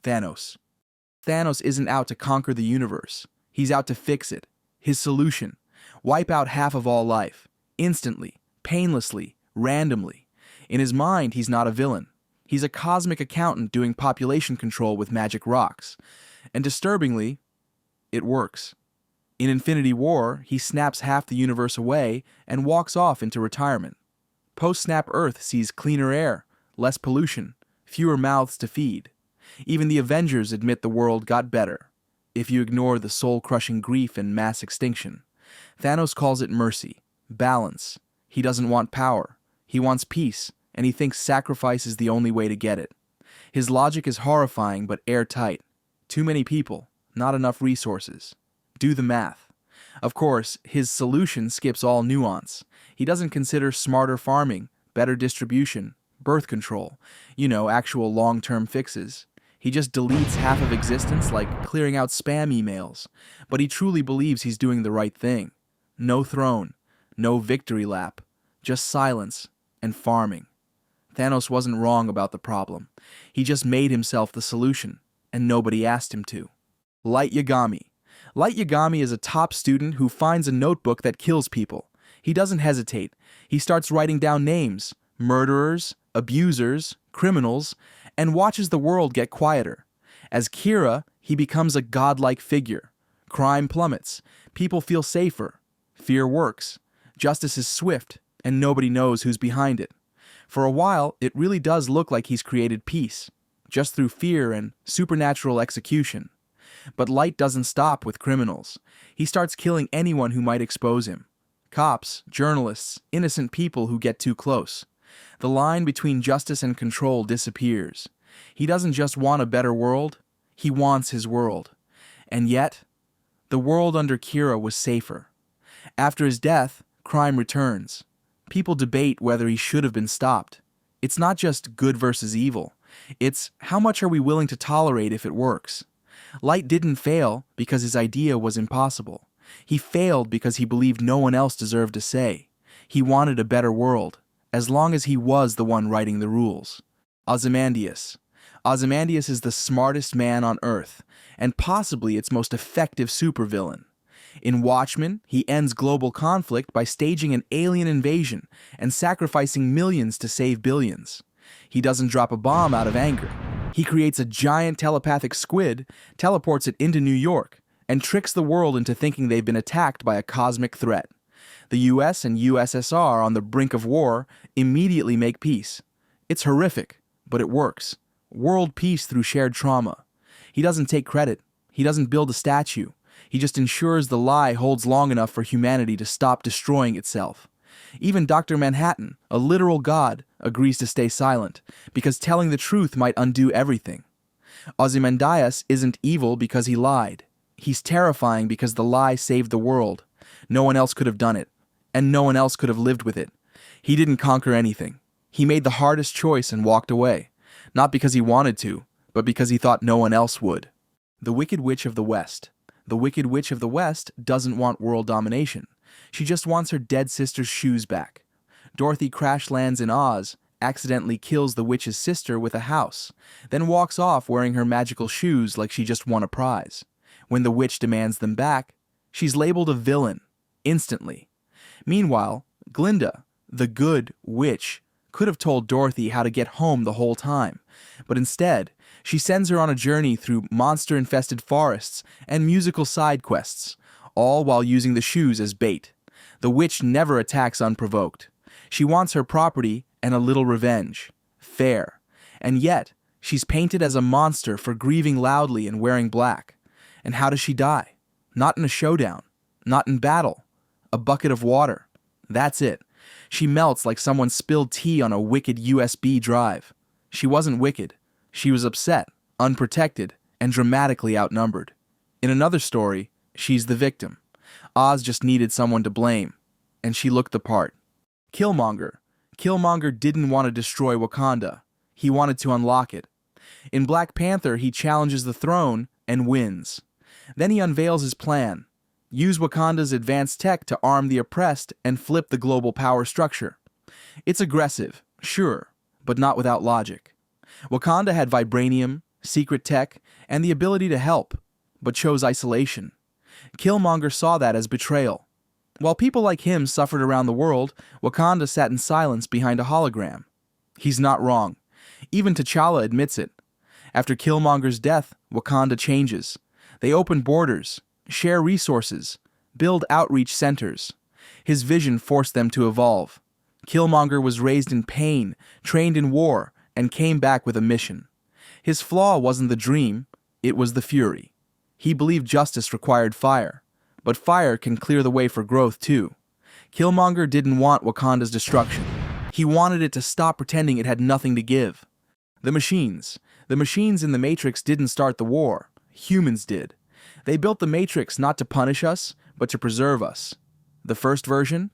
Thanos. Thanos isn't out to conquer the universe. He's out to fix it. His solution: wipe out half of all life, instantly, painlessly, randomly. In his mind, he's not a villain. He's a cosmic accountant doing population control with magic rocks. And disturbingly, it works. In Infinity War, he snaps half the universe away and walks off into retirement. Post-snap Earth sees cleaner air, less pollution, fewer mouths to feed. Even the Avengers admit the world got better, if you ignore the soul-crushing grief and mass extinction. Thanos calls it mercy, balance. He doesn't want power. He wants peace, and he thinks sacrifice is the only way to get it. His logic is horrifying but airtight. Too many people, not enough resources. Do the math. Of course, his solution skips all nuance. He doesn't consider smarter farming, better distribution, birth control, actual long-term fixes. He just deletes half of existence like clearing out spam emails. But he truly believes he's doing the right thing. No throne, no victory lap, just silence and farming. Thanos wasn't wrong about the problem. He just made himself the solution, and nobody asked him to. Light Yagami. Light Yagami is a top student who finds a notebook that kills people. He doesn't hesitate. He starts writing down names, murderers, abusers, criminals, and watches the world get quieter. As Kira, he becomes a godlike figure. Crime plummets. People feel safer. Fear works. Justice is swift, and nobody knows who's behind it. For a while, it really does look like he's created peace, just through fear and supernatural execution. But Light doesn't stop with criminals. He starts killing anyone who might expose him. Cops, journalists, innocent people who get too close. The line between justice and control disappears. He doesn't just want a better world, he wants his world. And yet, the world under Kira was safer. After his death, crime returns. People debate whether he should have been stopped. It's not just good versus evil. It's how much are we willing to tolerate if it works. Light didn't fail because his idea was impossible. He failed because he believed no one else deserved a say. He wanted a better world, as long as he was the one writing the rules. Ozamandius. Ozamandius is the smartest man on Earth, and possibly its most effective supervillain. In Watchmen, he ends global conflict by staging an alien invasion and sacrificing millions to save billions. He doesn't drop a bomb out of anger. He creates a giant telepathic squid, teleports it into New York, and tricks the world into thinking they've been attacked by a cosmic threat. The US and USSR on the brink of war immediately make peace. It's horrific, but it works. World peace through shared trauma. He doesn't take credit. He doesn't build a statue. He just ensures the lie holds long enough for humanity to stop destroying itself. Even Dr. Manhattan, a literal god, agrees to stay silent, because telling the truth might undo everything. Ozymandias isn't evil because he lied. He's terrifying because the lie saved the world. No one else could have done it, and no one else could have lived with it. He didn't conquer anything. He made the hardest choice and walked away, not because he wanted to, but because he thought no one else would. The Wicked Witch of the West. The Wicked Witch of the West doesn't want world domination. She just wants her dead sister's shoes back. Dorothy crash lands in Oz, accidentally kills the witch's sister with a house, then walks off wearing her magical shoes like she just won a prize. When the witch demands them back, she's labeled a villain, instantly. Meanwhile, Glinda, the good witch, could have told Dorothy how to get home the whole time, but instead, she sends her on a journey through monster-infested forests and musical side quests, all while using the shoes as bait. The witch never attacks unprovoked. She wants her property and a little revenge. Fair. And yet, she's painted as a monster for grieving loudly and wearing black. And how does she die? Not in a showdown. Not in battle. A bucket of water. That's it. She melts like someone spilled tea on a wicked USB drive. She wasn't wicked. She was upset, unprotected, and dramatically outnumbered. In another story, she's the victim. Oz just needed someone to blame, and she looked the part. Kilmonger. Kilmonger didn't want to destroy Wakanda. He wanted to unlock it. In Black Panther, he challenges the throne and wins. Then he unveils his plan. Use Wakanda's advanced tech to arm the oppressed and flip the global power structure. It's aggressive, sure, but not without logic. Wakanda had vibranium, secret tech, and the ability to help, but chose isolation. Kilmonger saw that as betrayal. While people like him suffered around the world, Wakanda sat in silence behind a hologram. He's not wrong. Even T'Challa admits it. After Killmonger's death, Wakanda changes. They open borders, share resources, build outreach centers. His vision forced them to evolve. Killmonger was raised in pain, trained in war, and came back with a mission. His flaw wasn't the dream, it was the fury. He believed justice required fire, but fire can clear the way for growth too. Killmonger didn't want Wakanda's destruction. He wanted it to stop pretending it had nothing to give. The machines in the Matrix didn't start the war. Humans did. They built the Matrix not to punish us, but to preserve us. The first version?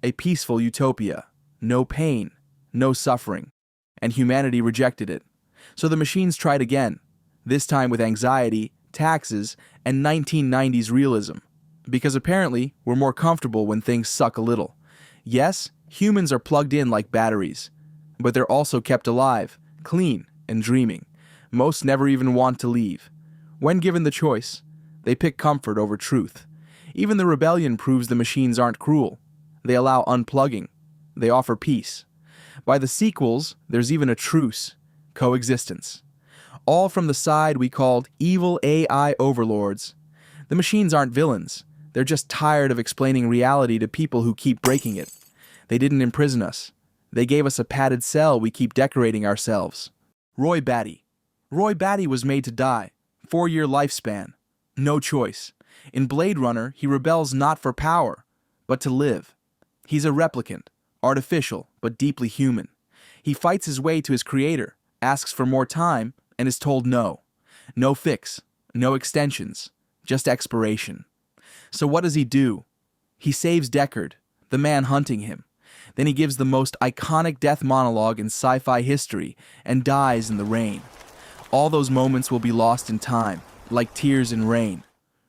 A peaceful utopia. No pain, no suffering. And humanity rejected it. So the machines tried again, this time with anxiety, taxes, and 1990s realism. Because apparently, we're more comfortable when things suck a little. Yes, humans are plugged in like batteries, but they're also kept alive, clean, and dreaming. Most never even want to leave. When given the choice, they pick comfort over truth. Even the rebellion proves the machines aren't cruel. They allow unplugging. They offer peace. By the sequels, there's even a truce, coexistence. All from the side we called evil AI overlords. The machines aren't villains. They're just tired of explaining reality to people who keep breaking it. They didn't imprison us. They gave us a padded cell we keep decorating ourselves. Roy Batty. Roy Batty was made to die. 4-year lifespan. No choice. In Blade Runner, he rebels not for power, but to live. He's a replicant, artificial, but deeply human. He fights his way to his creator, asks for more time, and is told no. No fix, no extensions, just expiration. So what does he do? He saves Deckard, the man hunting him. Then he gives the most iconic death monologue in sci-fi history and dies in the rain. All those moments will be lost in time, like tears in rain.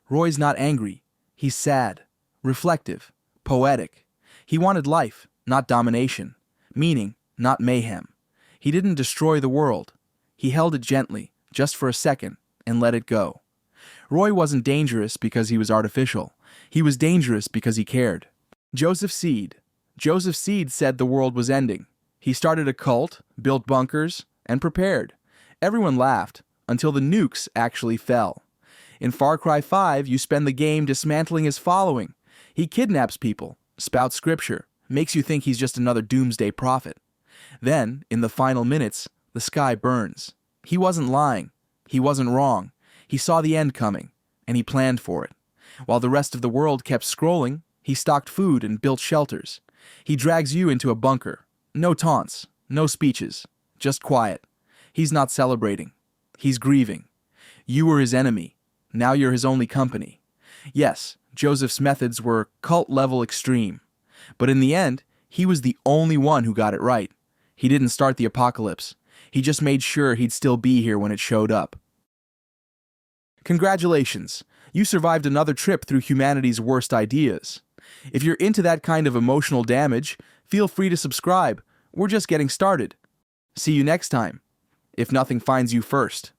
Roy's not angry. He's sad, reflective, poetic. He wanted life, not domination. Meaning, not mayhem. He didn't destroy the world. He held it gently, just for a second, and let it go. Roy wasn't dangerous because he was artificial. He was dangerous because he cared. Joseph Seed. Joseph Seed said the world was ending. He started a cult, built bunkers, and prepared. Everyone laughed, until the nukes actually fell. In Far Cry 5, you spend the game dismantling his following. He kidnaps people, spouts scripture, makes you think he's just another doomsday prophet. Then, in the final minutes, the sky burns. He wasn't lying. He wasn't wrong. He saw the end coming, and he planned for it. While the rest of the world kept scrolling, he stocked food and built shelters. He drags you into a bunker. No taunts, no speeches, just quiet. He's not celebrating. He's grieving. You were his enemy. Now you're his only company. Yes, Joseph's methods were cult-level extreme. But in the end, he was the only one who got it right. He didn't start the apocalypse. He just made sure he'd still be here when it showed up. Congratulations, you survived another trip through humanity's worst ideas. If you're into that kind of emotional damage, feel free to subscribe. We're just getting started. See you next time, if nothing finds you first.